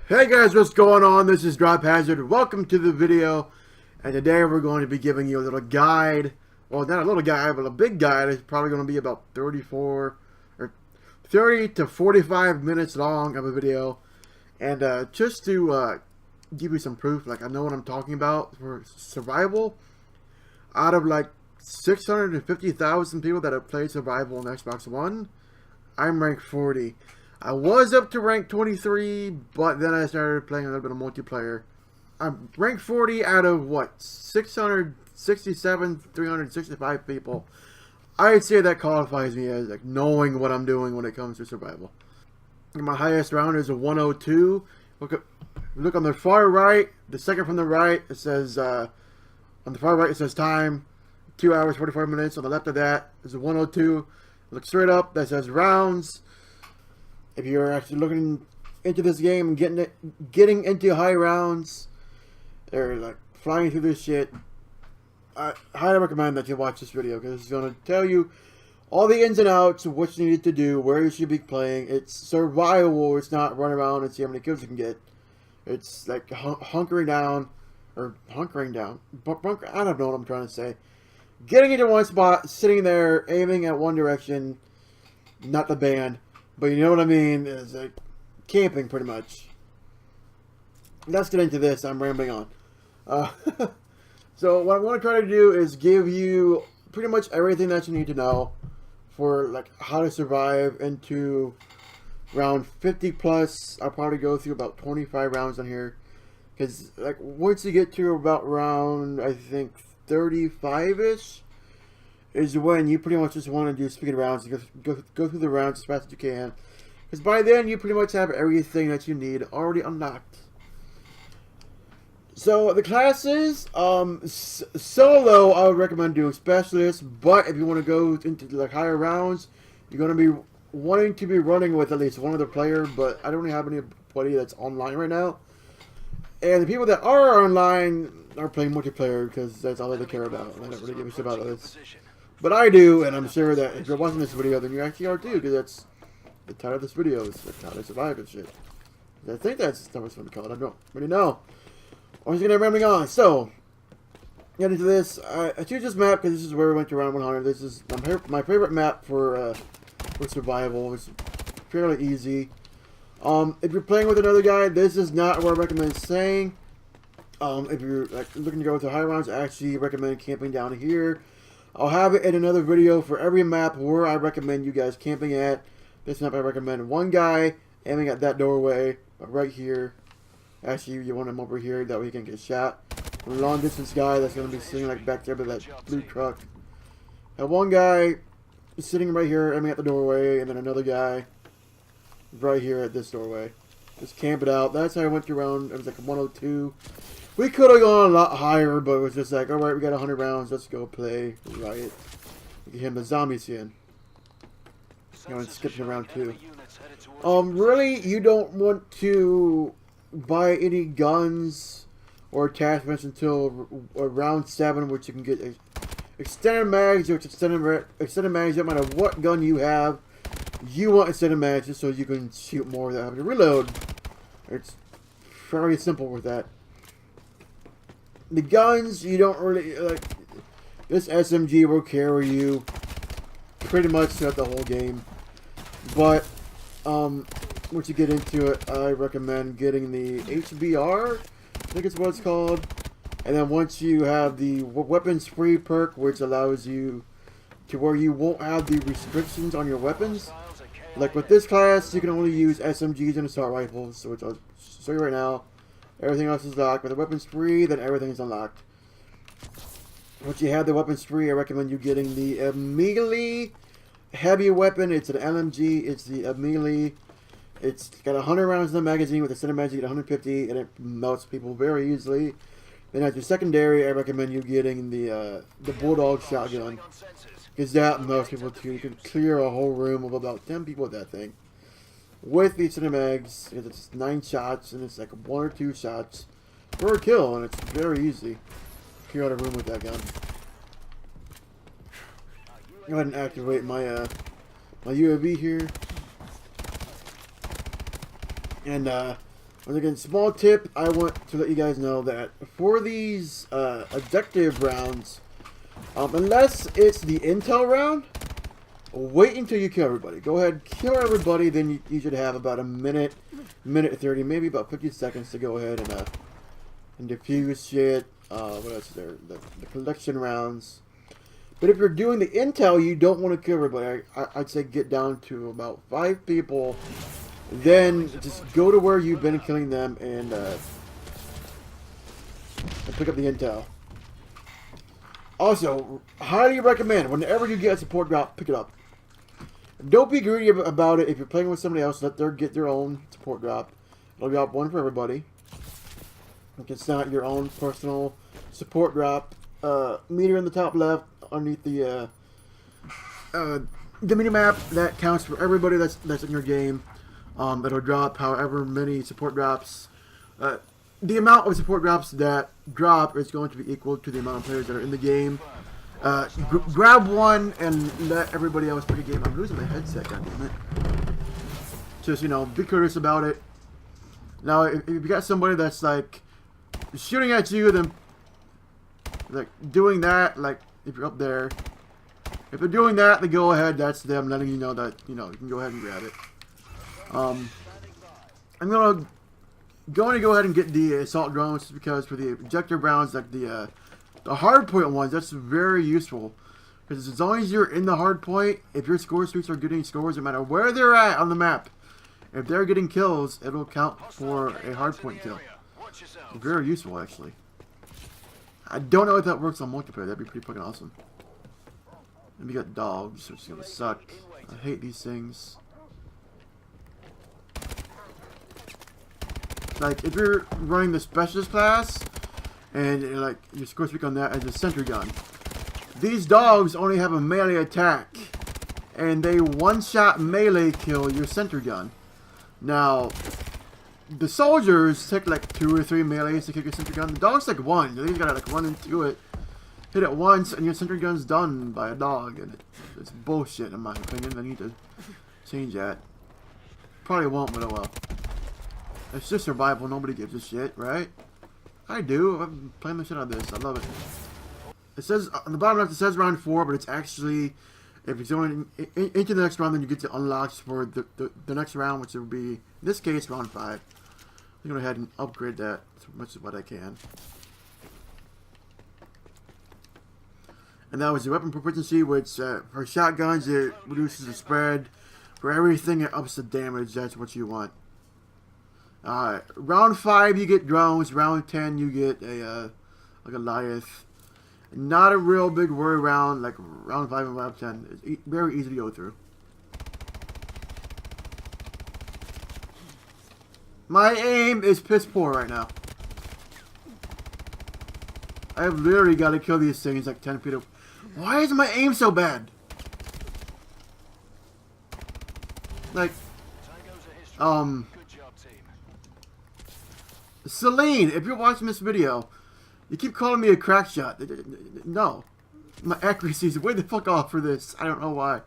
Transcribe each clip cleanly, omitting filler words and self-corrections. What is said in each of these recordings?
Hey guys, what's going on? This is Drop Hazard. Welcome to the video. And today we're going to be giving you a little guide. Well, not a little guide, but a big guide. It's probably going to be about 34 or 30 to 45 minutes long of a video. And just to give you some proof, like I know what I'm talking about for survival. Out of like 650,000 people that have played survival on Xbox One, I'm ranked 40. I was up to rank 23, but then I started playing a little bit of multiplayer. I'm ranked 40 out of, what, 667, 365 people. I'd say that qualifies me as like knowing what I'm doing when it comes to survival. And my highest round is a 102. Look on the far right, the second from the right, it says, on the far right it says time, 2 hours, 44 minutes. On the left of that is a 102. Look straight up, that says rounds. If you're actually looking into this game and getting into high rounds, or like flying through this shit, I highly recommend that you watch this video because it's going to tell you all the ins and outs of what you need to do, where you should be playing. It's survival. It's not run around and see how many kills you can get. It's like hunkering down, or hunkering down. I don't know what I'm trying to say. Getting into one spot, sitting there, aiming at one direction, not the band. But you know what I mean? It's like camping, pretty much. Let's get into this. I'm rambling on. So what I'm going to try to do is give you pretty much everything that you need to know for like how to survive into round 50 plus. I'll probably go through about 25 rounds on here, because like once you get to about round, I think 35-ish, is when you pretty much just want to do speed rounds. You go through the rounds as fast as you can, because by then you pretty much have everything that you need already unlocked. So the classes, solo I would recommend doing specialist, but if you want to go into like higher rounds, you're going to be wanting to be running with at least one other player, but I don't really have anybody that's online right now. And the people that are online are playing multiplayer because that's all they care about. I don't really give a shit about others. But I do, and I'm sure that if you're watching this video, then you actually are too, because that's the title of this video, is like how to survive and shit. I think that's what it's called. I don't really know. I'm just gonna rambling on. So, get into this. I choose this map because this is where we went to round 100. This is my favorite map for survival. It's fairly easy. If you're playing with another guy, this is not what I recommend staying. If you're like looking to go to high rounds, I actually recommend camping down here. I'll have it in another video for every map where I recommend you guys camping at. This map I recommend one guy aiming at that doorway right here. Actually, you want him over here, that way he can get shot. A long distance guy that's going to be sitting like back there by that blue truck. And one guy is sitting right here aiming at the doorway, and then another guy right here at this doorway. Just camp it out. That's how I went through round. It was like 102. We could have gone a lot higher, but it was just like, alright, we got 100 rounds, let's go play Riot. Get him the zombie skin. You know, and skip to round 2. Really, you don't want to buy any guns or attachments until round 7, which you can get extended mags, or extended mags, no matter what gun you have. You want extended mags just so you can shoot more without having to reload. It's fairly simple with that. The guns, you don't really, like, this SMG will carry you pretty much throughout the whole game. But, once you get into it, I recommend getting the HBR, I think it's what it's called. And then once you have the weapons free perk, which allows you to where you won't have the restrictions on your weapons. Like with this class, you can only use SMGs and assault rifles, which I'll show you right now. Everything else is locked. With the weapons free, then everything is unlocked. Once you have the weapons free, I recommend you getting the melee heavy weapon. It's an LMG. It's the melee. It's got 100 rounds in the magazine. With the center magazine, you get 150, and it melts people very easily. Then as your secondary, I recommend you getting the Bulldog shotgun, because that melts people too. You can clear a whole room of about 10 people with that thing. With the cinemags, it's 9 shots, and it's like 1 or 2 shots per kill, and it's very easy to clear out a room with that gun. Go ahead and activate my my UAV here, and And again, small tip, I want to let you guys know that for these objective rounds, unless it's the intel round, wait until you kill everybody. Go ahead, kill everybody, then you should have about a minute, minute 30, maybe about 50 seconds to go ahead and defuse shit. What else is there? The collection rounds. But if you're doing the intel, you don't want to kill everybody. I'd say get down to about 5 people. Then just go to where you've been killing them and pick up the intel. Also, highly recommend whenever you get a support drop, pick it up. Don't be greedy about it. If you're playing with somebody else, let them get their own support drop. It'll drop one for everybody. If it's not your own personal support drop, meter in the top left underneath the mini map, that counts for everybody that's in your game. It'll drop however many support drops. The amount of support drops that drop is going to be equal to the amount of players that are in the game. Grab one and let everybody else pick a game. I'm losing my headset, goddammit. Just, you know, be courteous about it. Now, if you got somebody that's like shooting at you, then like doing that, like if you're up there, if they're doing that, then go ahead. That's them letting you know that you can go ahead and grab it. I'm going to go ahead and get the assault drones because for the objective rounds, like the hard point ones, that's very useful. Because as long as you're in the hard point, if your score streaks are getting scores, no matter where they're at on the map, if they're getting kills, it'll count for a hard point kill. Very useful, actually. I don't know if that works on multiplayer. That'd be pretty fucking awesome. And we got dogs, which is gonna suck. I hate these things. Like, if you're running the specialist class, and like your score streak on that as a sentry gun, these dogs only have a melee attack, and they one-shot melee kill your sentry gun. Now, the soldiers take like 2 or 3 melees to kill your sentry gun. The dogs take 1. You gotta like run into it, hit it once, and your sentry gun's done by a dog. And it's bullshit in my opinion. I need to change that. Probably won't, but oh well. It's just survival. Nobody gives a shit, right? I do. I'm playing the shit out of this. I love it. It says on the bottom left, it says round 4, but it's actually, if you're going into the next round, then you get to unlocks for the next round, which will be, in this case, round 5. I'm going to go ahead and upgrade that as much as what I can. And that was the weapon proficiency, which for shotguns, it reduces the spread. For everything, it ups the damage. That's what you want. Round 5, you get drones. Round 10, you get a Goliath. Not a real big worry round, like round 5 and round 10. It's very easy to go through. My aim is piss poor right now. I've literally got to kill these things like 10 feet away. Why is my aim so bad? Like, Celine, if you're watching this video, you keep calling me a crack shot. No. My accuracy is way the fuck off for this. I don't know why.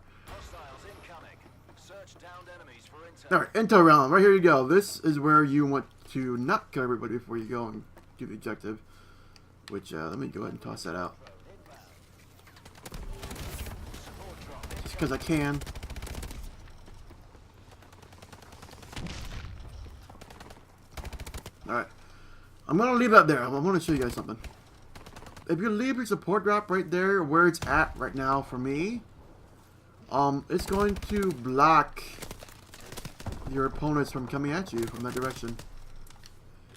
Alright, intel round. Right here you go. This is where you want to not kill everybody before you go and do the objective. Which, let me go ahead and toss that out. Just because I can. Alright. I'm going to leave that there. I want to show you guys something. If you leave your support drop right there where it's at right now for me, it's going to block your opponents from coming at you from that direction.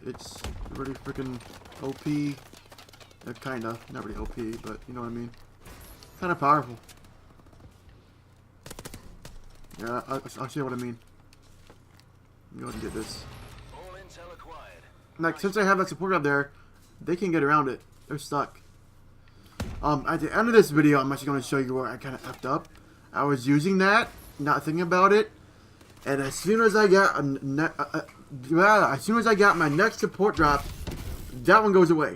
It's really freaking OP. Kinda. Not really OP, but you know what I mean. Kinda powerful. Yeah, I'll show you what I mean. Let me go ahead and get this. Like, since I have that support up there, they can get around it. They're stuck. At the end of this video, I'm actually going to show you where I kind of effed up. I was using that, not thinking about it, and as soon as I got my next support drop, that one goes away,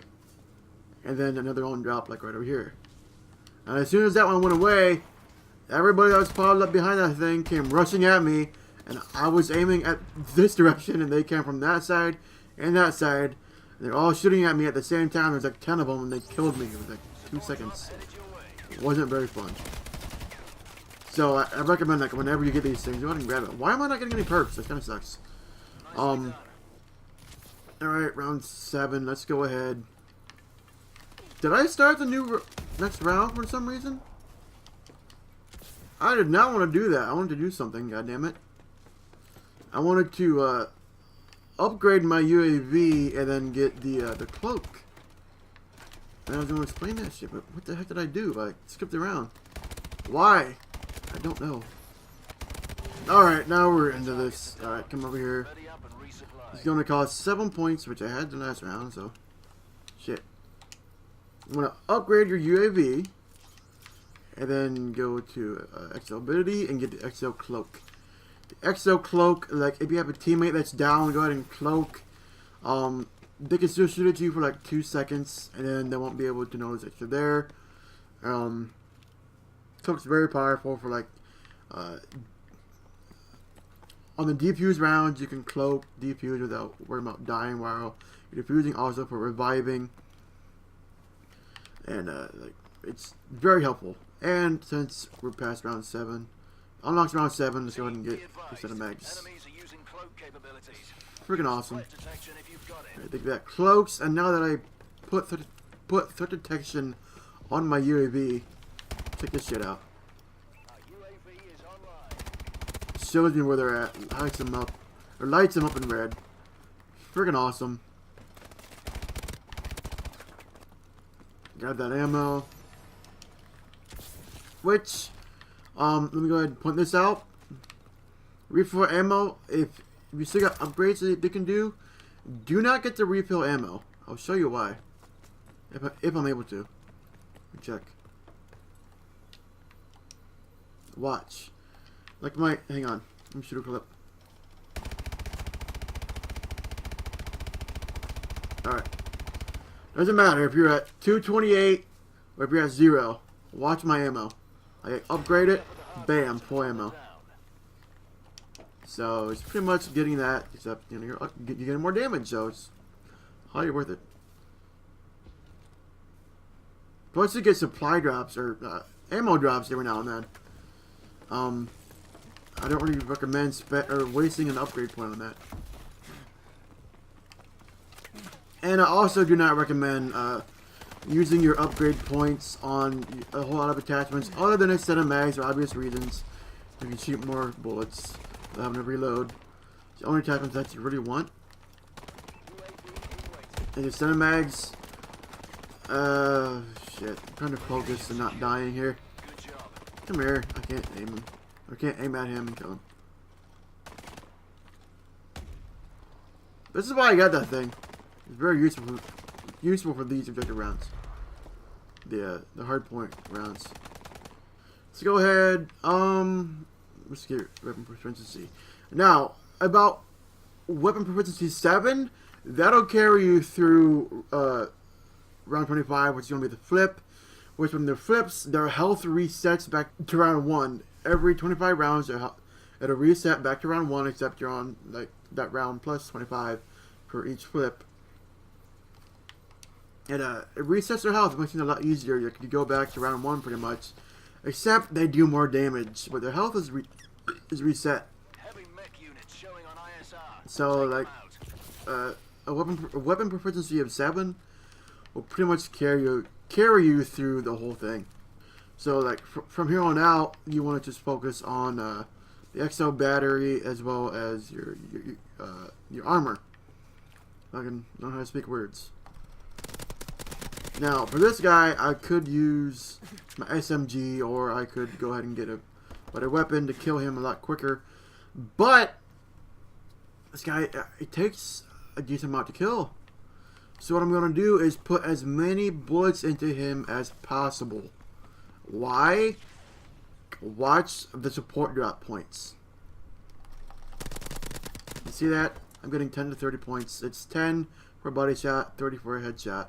and then another one dropped like right over here. And as soon as that one went away, everybody that was piled up behind that thing came rushing at me, and I was aiming at this direction, and they came from that side and that side. And they're all shooting at me at the same time. There's like 10 of them, and they killed me in like 2 seconds. It wasn't very fun. So I recommend, like, whenever you get these things, go ahead and grab it. Why am I not getting any perks? That kind of sucks. Alright, round 7. Let's go ahead. Did I start the next round for some reason? I did not want to do that. I wanted to do something, goddammit. I wanted to upgrade my UAV and then get the cloak. And I was going to explain that shit, but what the heck did I do? I skipped around. Why? I don't know. Alright, now we're into this. Alright, come over here. It's going to cost 7 points, which I had the last round, so... Shit. I'm going to upgrade your UAV. And then go to Exo ability and get the Exo cloak. The Exo cloak, like, if you have a teammate that's down, go ahead and cloak. They can still shoot at you for like 2 seconds, and then they won't be able to notice that you're there. Cloak's very powerful for, like, on the defuse rounds, you can cloak, defuse without worrying about dying while you're defusing, also for reviving. And, like, it's very helpful. And since we're past round 7, unlocks round 7, let's go ahead and get a set of mags. Freaking awesome. Right, think that cloaks, and now that I put threat detection on my UAV, check this shit out. Shows me where they're at, lights them up, or lights them up in red. Freaking awesome. Grab that ammo. Which, let me go ahead and point this out. Refill ammo, if you still got upgrades that they can do not get the refill ammo. I'll show you why. If I'm able to. Check. Watch. Like my, hang on. Let me shoot a clip. Alright. Doesn't matter if you're at 228 or if you're at 0. Watch my ammo. I upgrade it, bam, full ammo. So it's pretty much getting that, except you know you're getting more damage, so it's highly worth it. Plus you get supply drops or ammo drops every now and then. I don't really recommend wasting an upgrade point on that. And I also do not recommend using your upgrade points on a whole lot of attachments other than a set of mags for obvious reasons. You can shoot more bullets without having to reload. The only attachments that you really want. And your set of mags. Shit. I'm trying to focus and not dying here. Come here. I can't aim him. I can't aim at him and kill him. This is why I got that thing. It's very useful for these objective rounds. The hardpoint rounds. Let's go ahead. Let's get weapon proficiency. Now, about weapon proficiency 7, that'll carry you through round 25, which is gonna be the flip. Which when the flips, their health resets back to round 1. Every 25 rounds, it'll reset back to round 1, except you're on like that round plus 25 for each flip. And it resets their health, makes it a lot easier. You can go back to round 1 pretty much, except they do more damage, but their health is reset. So like a weapon proficiency of 7 will pretty much carry you through the whole thing. So like from here on out, you want to just focus on the Exo battery as well as your armor. I can learn how to speak words. Now, for this guy, I could use my SMG, or I could go ahead and get a better weapon to kill him a lot quicker. But this guy, it takes a decent amount to kill. So what I'm going to do is put as many bullets into him as possible. Why? Watch the support drop points. You see that? I'm getting 10 to 30 points. It's 10 for a body shot, 30 for a headshot.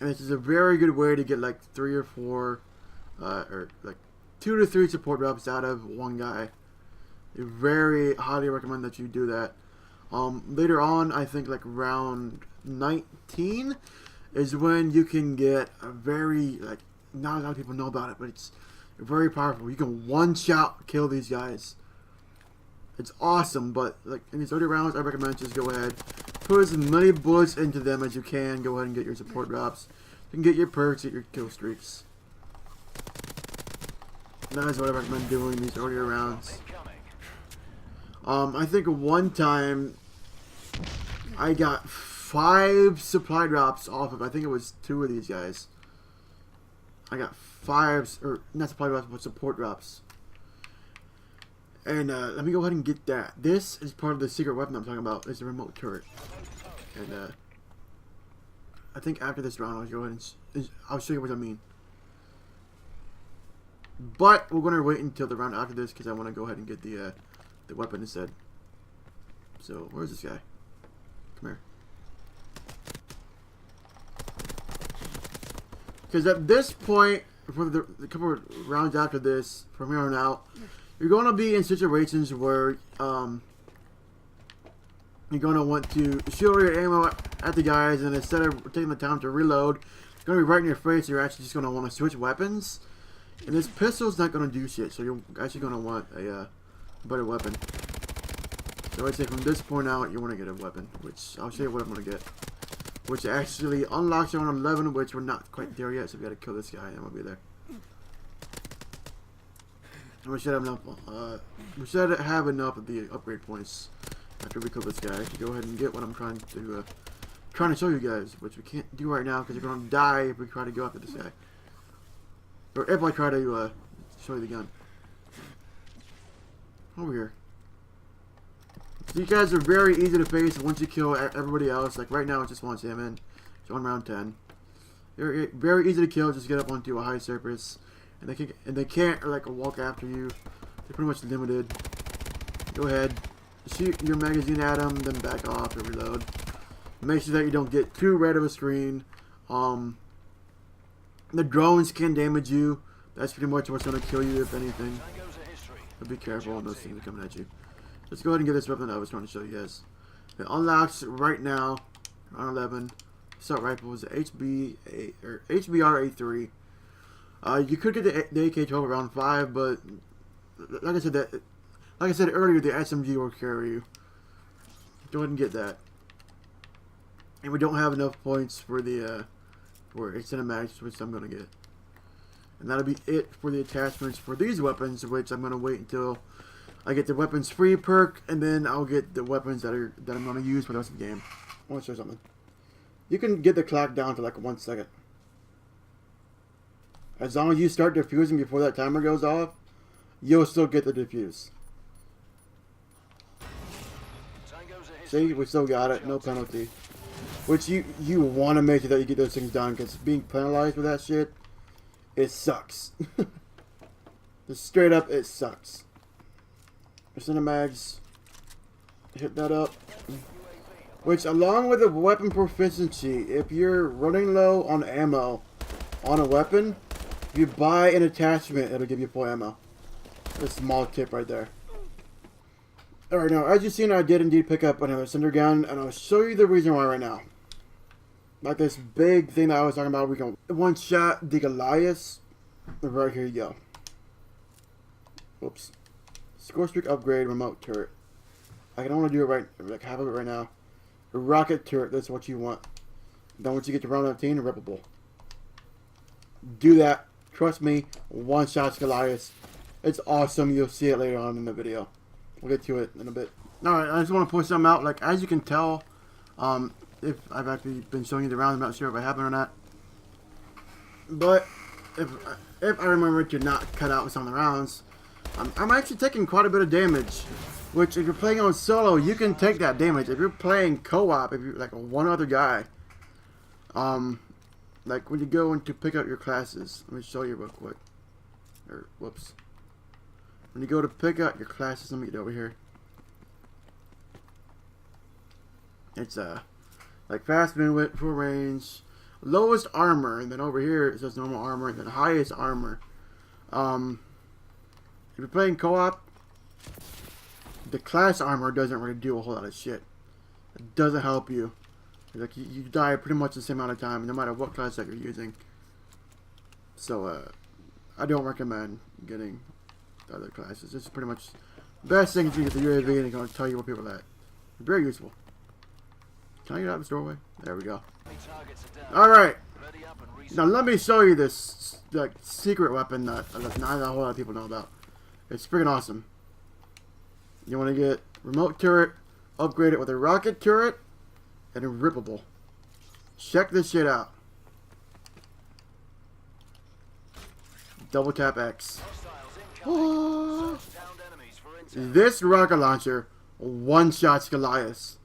And this is a very good way to get like 3 or 4, or like 2 to 3 support drops out of one guy. I very highly recommend that you do that. Later on, I think like round 19 is when you can get a very, like, not a lot of people know about it, but it's very powerful. You can one-shot kill these guys. It's awesome, but like in these early rounds, I recommend just go ahead, put as many bullets into them as you can. Go ahead and get your support drops. You can get your perks, get your kill streaks. That is what I recommend doing these earlier rounds. I think one time I got 5 supply drops off of, I think it was 2 of these guys. I got 5, or not supply drops, but support drops. And let me go ahead and get that. This is part of the secret weapon I'm talking about. It's a remote turret. And I think after this round, I'll go ahead and I'll show you what I mean. But we're gonna wait until the round after this because I want to go ahead and get the weapon instead. So where's this guy? Come here. Because at this point, for the couple of rounds after this, from here on out, you're going to be in situations where you're going to want to shoot all your ammo at the guys, and instead of taking the time to reload, it's going to be right in your face. You're actually just going to want to switch weapons, and this pistol's not going to do shit. So you're actually going to want a better weapon. So I'd say from this point out, you want to get a weapon, which I'll show you what I'm going to get. Which actually unlocks you on 11, which we're not quite there yet, so we got to kill this guy, and we'll be there. And we should have enough. We should have enough of the upgrade points after we kill this guy to go ahead and get what I'm trying to show you guys, which we can't do right now because you're going to die if we try to go after this guy, or if I try to show you the gun. Over here. These guys are very easy to face once you kill everybody else. Like right now, it's just one salmon. It's on round 10. They're very easy to kill. Just get up onto a high surface, and they can't like walk after you. They're pretty much limited. Go ahead, shoot your magazine at them, then back off or reload. Make sure that you don't get too red of a screen. The drones can damage you. That's pretty much what's going to kill you, if anything. So be careful on those things coming at you. Let's go ahead and get this weapon that I was trying to show you guys. It unlocks right now, round 11. Assault rifle is HBR A3. You could get the AK-12 around 5, but like I said earlier, the SMG will carry you. Go ahead and get that. And we don't have enough points for the for cinematics, which I'm gonna get. And that'll be it for the attachments for these weapons, which I'm gonna wait until I get the weapons free perk, and then I'll get the weapons that I'm gonna use for the rest of the game. I want to show you something. You can get the clock down to like 1 second. As long as you start diffusing before that timer goes off, you'll still get the diffuse. See, we still got it, no penalty. Which you want to make sure that you get those things done, because being penalized for that shit, it sucks. Just straight up, it sucks. Cinemags, hit that up. Which, along with the weapon proficiency, if you're running low on ammo on a weapon, if you buy an attachment, it'll give you full ammo. A small tip right there. Alright, now, as you've seen, I did indeed pick up another cinder gun, and I'll show you the reason why right now. Like this big thing that I was talking about, we can one-shot the Goliath. Right here you go. Whoops. Score streak upgrade, remote turret. I can only do it right, like half of it right now. A rocket turret, that's what you want. Then once you get to round 19, reppable. Do that. Trust me, one shot Goliath. It's awesome. You'll see it later on in the video. We'll get to it in a bit. Alright, I just want to point something out. Like, as you can tell, if I've actually been showing you the round, I'm not sure if I have or not. But, if I remember to not cut out some of the rounds, I'm actually taking quite a bit of damage, which if you're playing on solo, you can take that damage. If you're playing co-op, if you're like one other guy, like when you go in to pick up your classes, let me show you real quick, or whoops, when you go to pick up your classes, let me get over here, it's like fast movement, full range, lowest armor, and then over here it says normal armor, and then highest armor. If you're playing co-op, the class armor doesn't really do a whole lot of shit. It doesn't help you. Like you die pretty much the same amount of time, no matter what class that you're using. So I don't recommend getting the other classes. This is pretty much the best thing is you get the UAV and it's going to tell you where people are at. Very useful. Can I get out of this doorway? There we go. Alright. Now let me show you this like secret weapon that not a whole lot of people know about. It's freaking awesome. You want to get remote turret, upgrade it with a rocket turret, and a rippable. Check this shit out. Double tap X. Oh. This rocket launcher one-shots Goliaths.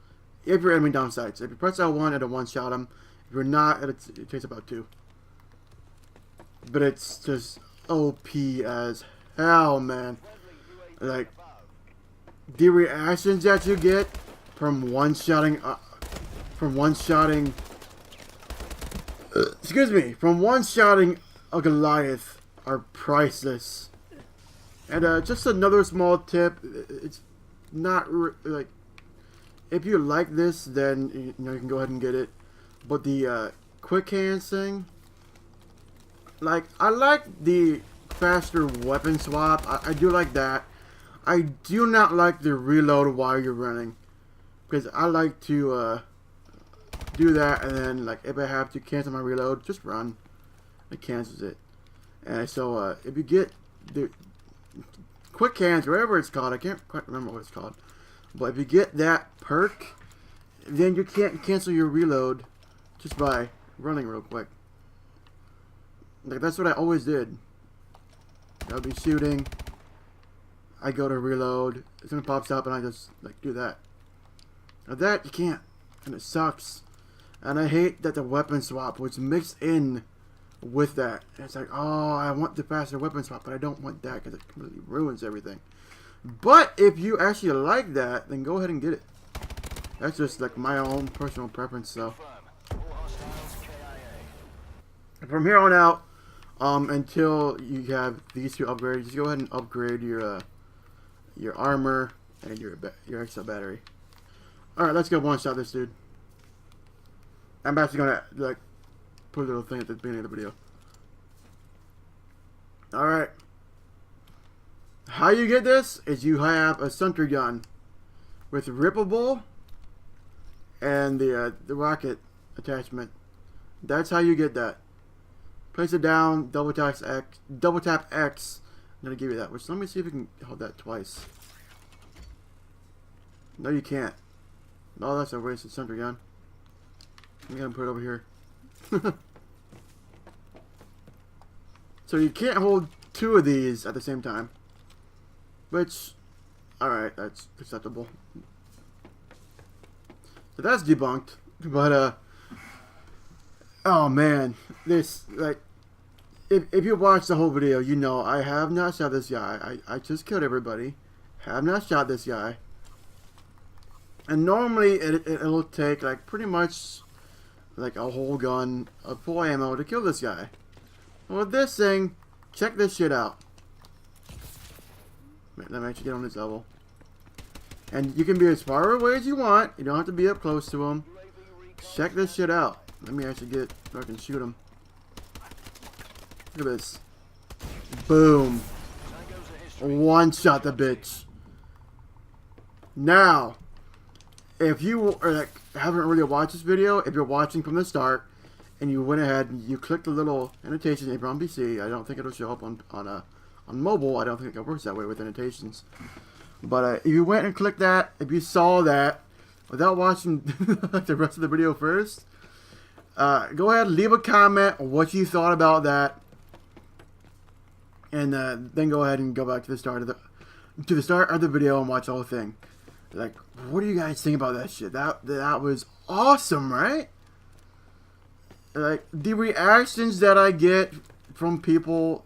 If you're enemy down sights. If you press L1, it'll one-shot them. If you're not, it takes about 2. But it's just OP as hell, man. Like, the reactions that you get from one-shotting... excuse me. From one-shotting a Goliath are priceless. And just another small tip. It's not... like... If you like this, then you can go ahead and get it. But the quick hands thing, like I like the faster weapon swap. I do like that. I do not like the reload while you're running, because I like to do that, and then like if I have to cancel my reload, just run. It cancels it. And so if you get the quick hands, whatever it's called, I can't quite remember what it's called. But if you get that perk, then you can't cancel your reload just by running real quick. Like, that's what I always did. I'll be shooting, I go to reload, something pops up, and I just, like, do that. Now that, you can't. And it sucks. And I hate that the weapon swap was mixed in with that. And it's like, oh, I want the faster weapon swap, but I don't want that because it completely ruins everything. But if you actually like that, then go ahead and get it. That's just like my own personal preference, so. From here on out, until you have these 2 upgrades, just go ahead and upgrade your armor and your Exo battery. All right, let's go one-shot this dude. I'm actually gonna like put a little thing at the beginning of the video. All right. How you get this is you have a sentry gun with rippable and the rocket attachment. That's how you get that. Place it down, double tap X. I'm gonna give you that. Which let me see if you can hold that twice. No, you can't. No, that's a wasted sentry gun. I'm gonna put it over here. So you can't hold 2 of these at the same time. Which, alright, that's acceptable. So that's debunked. But, oh man, this, like, if you watch the whole video, you know I have not shot this guy. I just killed everybody. Have not shot this guy. And normally it'll take, like, pretty much, like, a whole gun of full ammo to kill this guy. Well, with this thing, check this shit out. Let me actually get on this level. And you can be as far away as you want. You don't have to be up close to him. Check this shit out. Let me actually get so I can shoot him. Look at this. Boom. One-shot the bitch. Now, if you haven't really watched this video, if you're watching from the start, and you went ahead and you clicked the little annotation if you're on PC, I don't think it'll show up on mobile. I don't think it works that way with annotations. But if you went and clicked that, if you saw that without watching the rest of the video first, go ahead and leave a comment on what you thought about that, and then go ahead and go back to the start of the video and watch the whole thing. Like, what do you guys think about that shit? That was awesome, right? Like, the reactions that I get from people,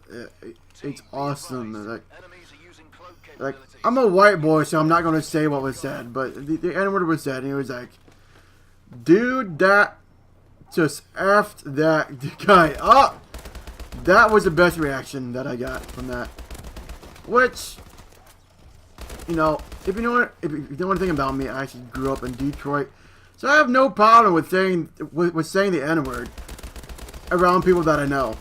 it's awesome. Like, I'm a white boy, so I'm not going to say what was said, but the N-word was said, and he was like, dude, that just effed that guy up. That was the best reaction that I got from that. Which, you know, if you know anything about me, I actually grew up in Detroit, so I have no problem with saying the N-word around people that I know.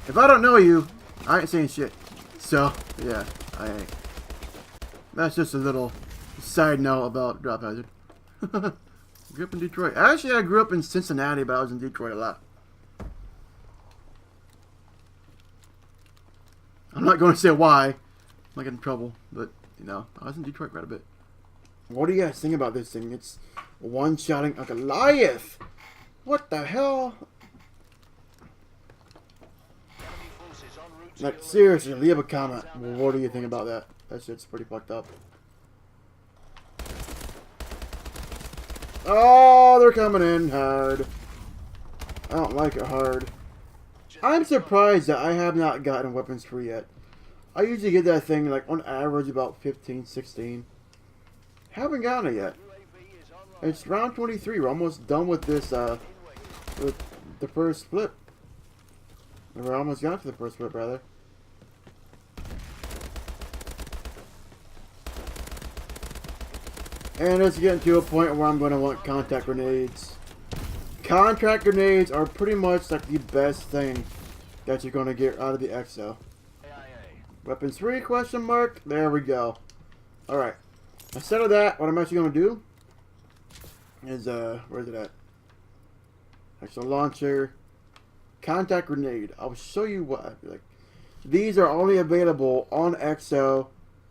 If I don't know you, I ain't saying shit. So yeah, I ain't. That's just a little side note about Drop Hazard. Grew up in Detroit. Actually, I grew up in Cincinnati, but I was in Detroit a lot. I'm not going to say why. I might get in trouble, but, you know, I was in Detroit quite a bit. What do you guys think about this thing? It's one-shotting a Goliath. What the hell? Like, seriously, leave a comment. What do you think about that? That shit's pretty fucked up. Oh, they're coming in hard. I don't like it hard. I'm surprised that I have not gotten weapons free yet. I usually get that thing like on average about 15, 16. Haven't gotten it yet. It's round 23. We're almost done with this, with the first flip. We're almost got to the first flip, rather. And it's getting to a point where I'm going to want contact grenades. Contact grenades are pretty much like the best thing that you're going to get out of the Exo. Weapons 3, question mark. There we go. Alright. Instead of that, what I'm actually going to do is, where's it at? Exo launcher. Contact grenade. I'll show you what I feel like. These are only available on Exo,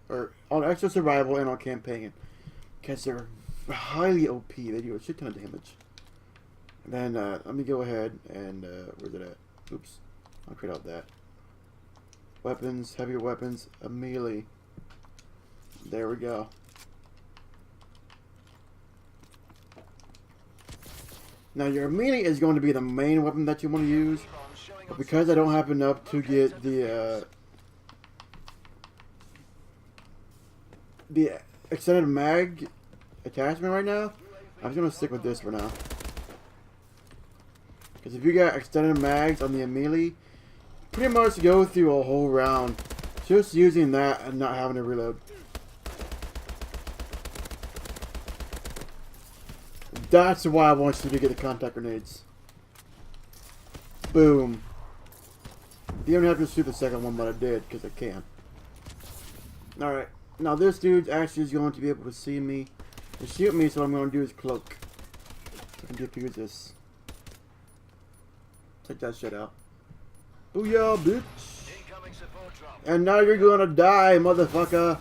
or on Exo Survival and on Campaign. Because they're highly OP. They do a shit ton of damage. And then, let me go ahead and, where's it at? Oops. I'll create out that. Weapons, heavier weapons, a melee. There we go. Now, your melee is going to be the main weapon that you want to use. But because I don't have enough to get the extended mag attachment right now, I'm just going to stick with this for now. Because if you got extended mags on the melee, pretty much go through a whole round just using that and not having to reload. That's why I want you to get the contact grenades. Boom. You don't have to shoot the second one, but I did because I can. Alright. Now this dude actually is going to be able to see me and shoot me, so what I'm going to do is cloak. So I can defuse this. Take that shit out. Booyah, bitch. And now you're gonna die, motherfucker.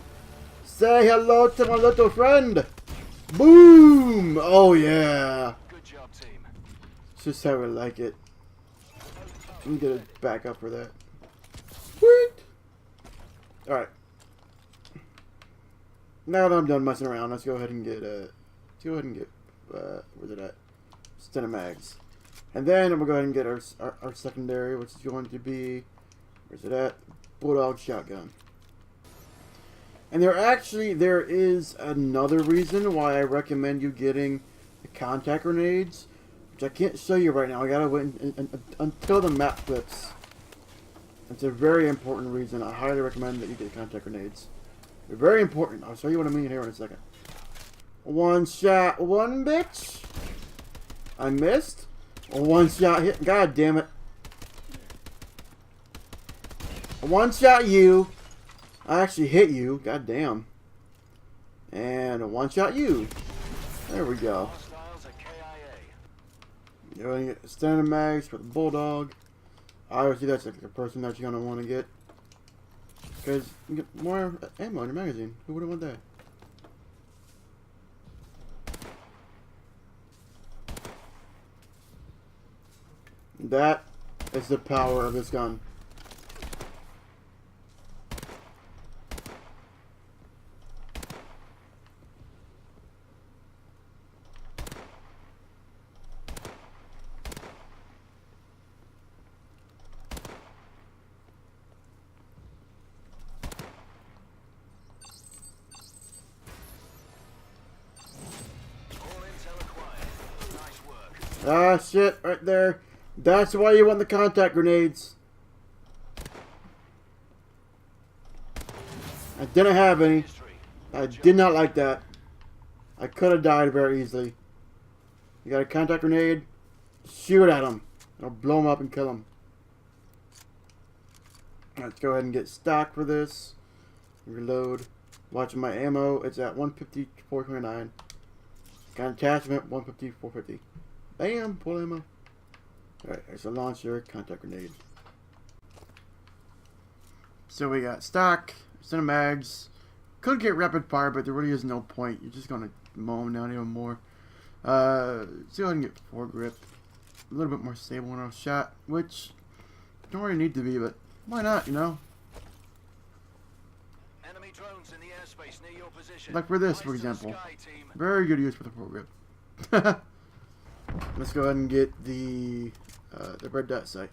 Say hello to my little friend. Boom! Oh yeah. Good job, team. It's just how I like it. Let me get a backup for that. Sweet. All right. Now that I'm done messing around, let's go ahead and get where's it at? Extended mags. And then we'll go ahead and get our secondary, which is going to be, where's it at? Bulldog shotgun. And there is another reason why I recommend you getting the contact grenades, which I can't show you right now. I gotta wait until the map flips. It's a very important reason. I highly recommend that you get contact grenades. They're very important. I'll show you what I mean here in a second. One shot, one bitch. I missed. A one shot hit. God damn it. A one shot you. I actually hit you. God damn. And a one shot you. There we go. You're going to get standard mags for the Bulldog. Obviously, that's like the person that you're going to want to get. Because you get more ammo in your magazine. Who would have want that? That is the power of this gun. Ah, shit, right there. That's why you want the contact grenades. I didn't have any. I did not like that. I could have died very easily. You got a contact grenade. Shoot at him. It'll blow him up and kill him. Let's go ahead and get stock for this. Reload. Watching my ammo. It's at 150, 429. Got an attachment. 150, 450. Bam. Full ammo. Alright. There's a launcher. Contact grenade. So we got stock. Cinemags. Could get rapid fire, but there really is no point. You're just going to mow them down even more. Let's go ahead and get foregrip. A little bit more stable when I was shot, which don't really need to be, but why not, you know? Enemy drones in the airspace near your position. Like for this, for example. Very good use for the foregrip. Let's go ahead and get the red dot sight.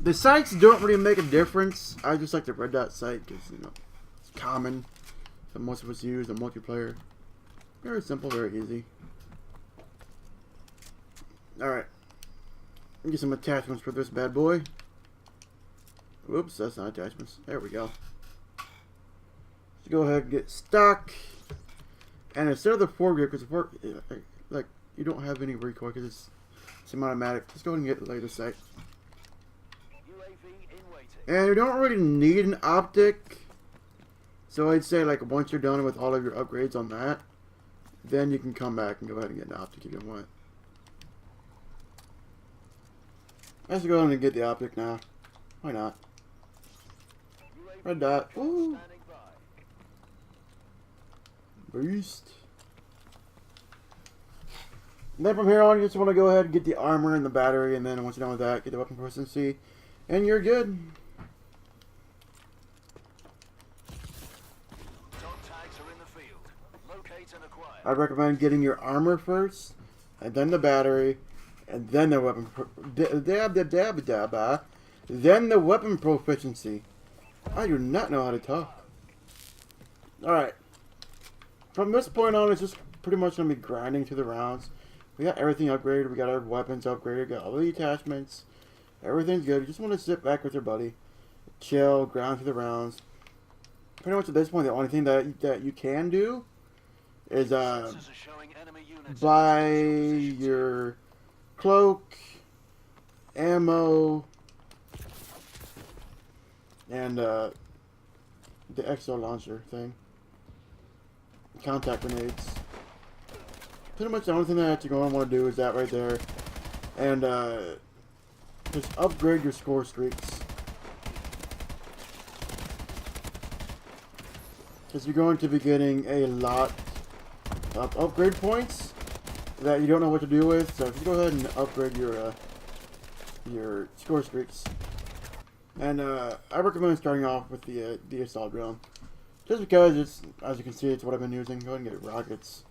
The sights don't really make a difference. I just like the red dot sight because, you know, it's common. So most of us use the multiplayer. Very simple, very easy. Alright. Get some attachments for this bad boy. Whoops, that's not attachments. There we go. Let's go ahead and get stock. And instead of the foregrip, because like you don't have any recoil because it's semi-automatic. Let's go ahead and get the latest sight. And you don't really need an optic. So I'd say like once you're done with all of your upgrades on that, then you can come back and go ahead and get an optic if you want. Let's go ahead and get the optic now. Why not? Red dot. Ooh. Beast. And then from here on, you just want to go ahead and get the armor and the battery, and then once you're done with that, get the weapon proficiency, and you're good. I'd recommend getting your armor first, and then the battery, and then the weapon. Then the weapon proficiency. I do not know how to talk. Alright. From this point on, it's just pretty much going to be grinding through the rounds. We got everything upgraded. We got our weapons upgraded. Got all the attachments. Everything's good. You just want to sit back with your buddy. Chill, grind through the rounds. Pretty much at this point, the only thing that you can do is buy your cloak, ammo, and the Exo launcher thing. Contact grenades. Pretty much the only thing that you're going to want to do is that right there. And just upgrade your score streaks. Because you're going to be getting a lot of upgrade points that you don't know what to do with. So just go ahead and upgrade your score streaks. And I recommend starting off with the assault drone. Just because it's, as you can see, it's what I've been using. Go ahead and get rockets.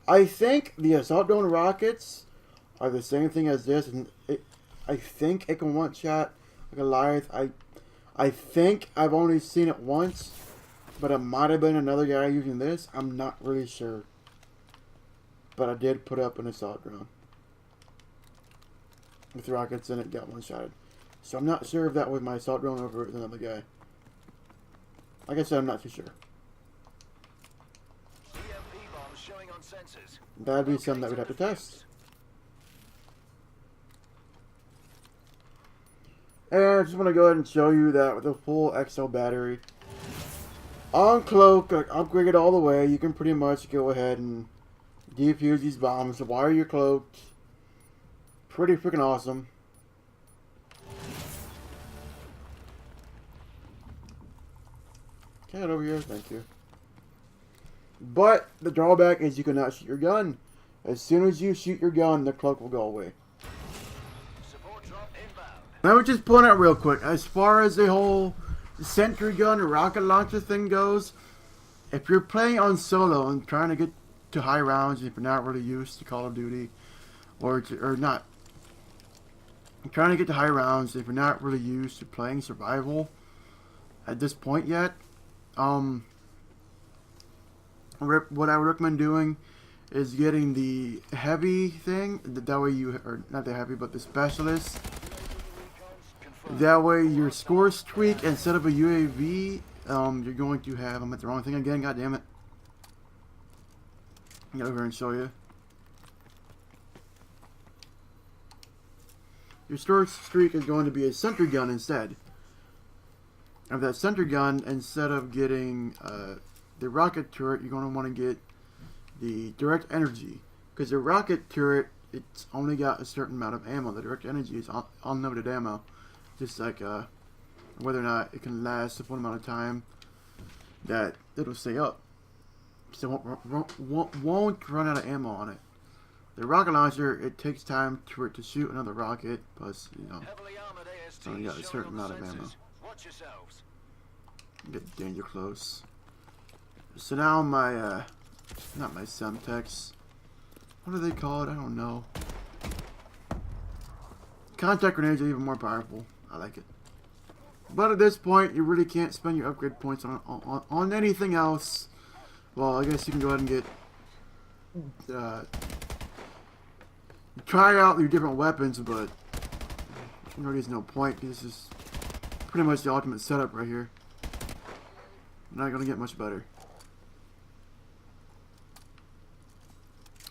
I think the assault drone rockets are the same thing as this, and I think it can one-shot a Goliath. I think I've only seen it once, but it might have been another guy using this. I'm not really sure. But I did put up an assault drone with rockets and it got one-shotted. So I'm not sure if that was my assault drone or if it was another guy. Like I said, I'm not too sure. That'd be something that we'd have to test. And I just want to go ahead and show you that with a full Exo battery. On cloak, upgrade it all the way. You can pretty much go ahead and defuse these bombs while you're cloaked. Pretty freaking awesome. Cat over here, thank you. But the drawback is you cannot shoot your gun. As soon as you shoot your gun, the cloak will go away. Let me just point out real quick, as far as the whole sentry gun or rocket launcher thing goes, if you're playing on solo and trying to get to high rounds, if you're not really used to Call of Duty, or not trying to get to high rounds, if you're not really used to playing survival at this point yet, what I would recommend doing is getting the heavy thing. That way you, or not the heavy, but the specialist. That way your score streak instead of a UAV you're going to have, I'm at the wrong thing again, god damn it. I'll get over here and show you. Your score streak is going to be a sentry gun instead. Of that sentry gun, instead of getting the rocket turret, you're going to want to get the direct energy. Because the rocket turret, it's only got a certain amount of ammo. The direct energy is unlimited ammo. Just like whether or not it can last a certain amount of time that it'll stay up. So it won't run out of ammo on it. The rocket launcher, it takes time for it to shoot another rocket, plus, you know, it's only got a certain amount of ammo. Watch yourselves. Get danger close. So now my, not my Semtex. What do they call it? I don't know. Contact grenades are even more powerful. I like it. But at this point, you really can't spend your upgrade points on anything else. Well, I guess you can go ahead and get, try out your different weapons, but there really is no point. This is pretty much the ultimate setup right here. Not gonna get much better.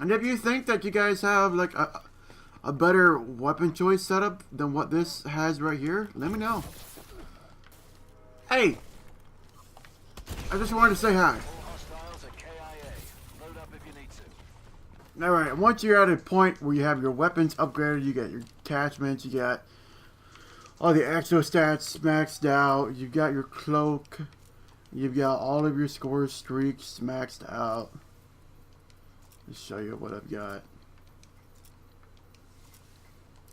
And if you think that you guys have like a better weapon choice setup than what this has right here, let me know. Hey, I just wanted to say hi. Alright, once you're at a point where you have your weapons upgraded, you got your attachments, you got all the exo stats maxed out, you've got your cloak, you've got all of your score streaks maxed out. Let's show you what I've got.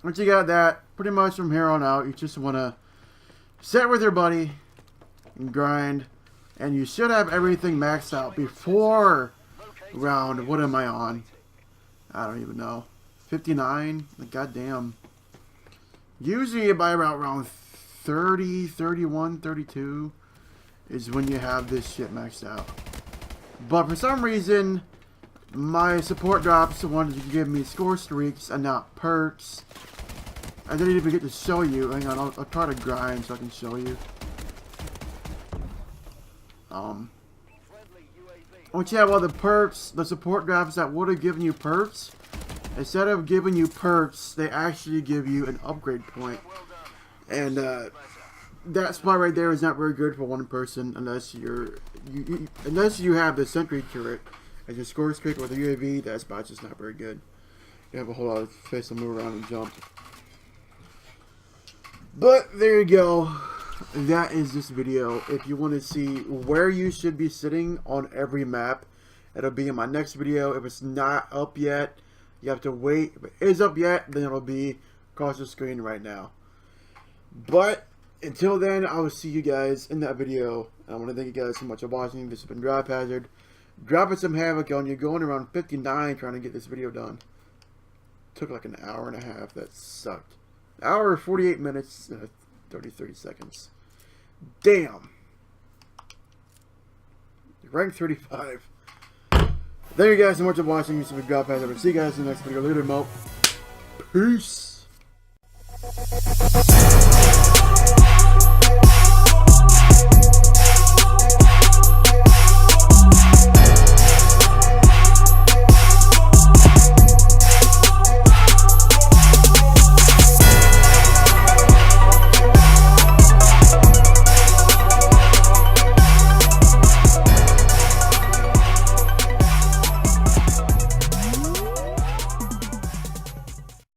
Once you got that, pretty much from here on out, you just want to sit with your buddy and grind, and you should have everything maxed out before round. What am I on? I don't even know. 59? Like, goddamn. Usually by about round 30, 31, 32 is when you have this shit maxed out. But for some reason, my support drops wanted to give me score streaks and not perks. I didn't even get to show you. Hang on, I'll try to grind so I can show you. Once you have all the perks, the support drops that would have given you perks, instead of giving you perks, they actually give you an upgrade point. And that spot right there is not very good for one person unless unless you have the sentry turret as your score streak with the UAV. That spot's just not very good. You have a whole lot of space to move around and jump. But there you go. That is this video. If you want to see where you should be sitting on every map, it'll be in my next video. If it's not up yet, you have to wait. If it is up yet, then it'll be across the screen right now. But until then, I will see you guys in that video. I want to thank you guys so much for watching. This has been Drop Hazard. Dropping some havoc on you, going around 59 trying to get this video done. Took like an hour and a half. That sucked. An hour, 48 minutes, 30 seconds. Damn. Rank 35. Thank you guys so much for watching. This has been Drop Hazard. See you guys in the next video. Later, Mo. Peace.